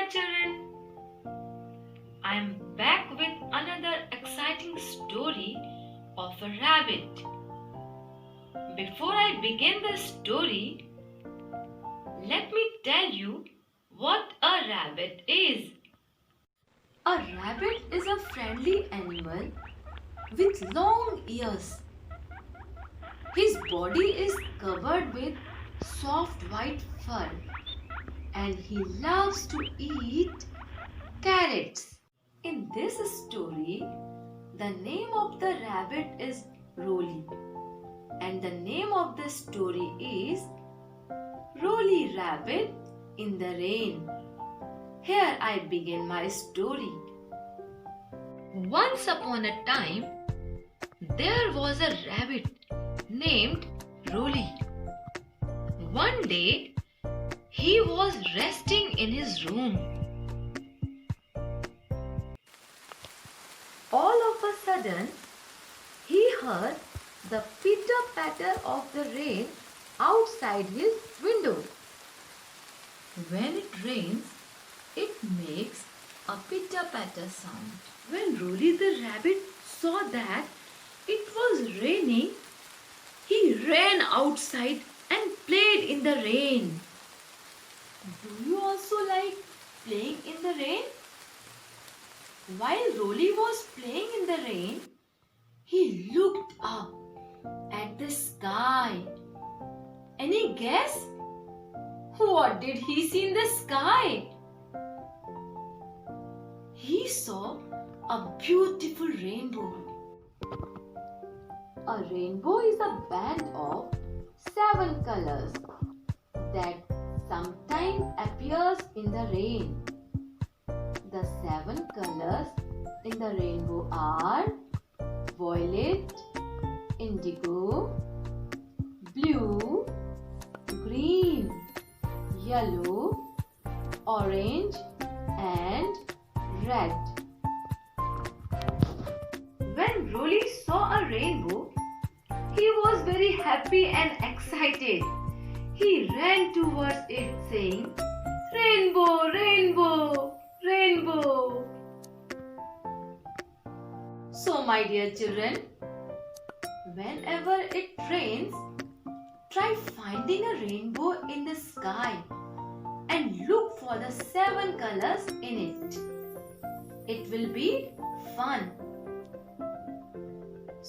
my children. I am back with another exciting story of a rabbit. Before I begin the story, let me tell you what a rabbit is. A rabbit is a friendly animal with long ears. His body is covered with soft white fur and he loves to eat carrots. In this story, the name of the rabbit is Roli and the name of the story is Roli Rabbit in the Rain. Here I begin my story. Once upon a time, there was a rabbit named Roli. One day, he was resting in his room. All of a sudden, he heard the pitter-patter of the rain outside his window. When it rains, it makes a pitter-patter sound. When Roli the rabbit saw that it was raining, he ran outside and played in the rain. Do you also like playing in the rain? While Roli was playing in the rain, he looked up at the sky. Any guess? What did he see in the sky? He saw a beautiful rainbow. A rainbow is a band of 7 colors that sometimes appears in the rain. The 7 colors in the rainbow are violet, indigo, blue, green, yellow, orange and red. When Roli saw a rainbow, he was very happy and excited. He ran towards it saying, "Rainbow, rainbow, rainbow." So my dear children, whenever it rains, try finding a rainbow in the sky and look for the 7 colors in it. It will be fun.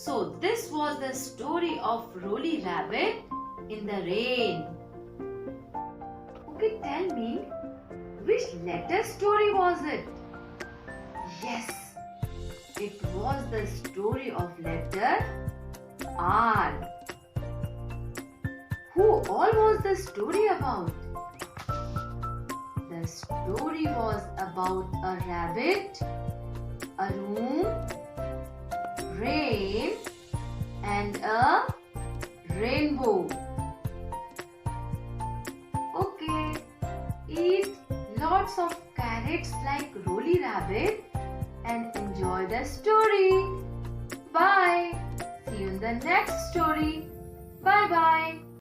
So this was the story of Roli Rabbit in the rain. Okay, tell me, which letter story was it? Yes, it was the story of letter R. Who all was the story about? The story was about a rabbit, a room, rain and a rainbow. Okay, eat lots of carrots like Roli Rabbit and enjoy the story. Bye. See you in the next story. Bye bye.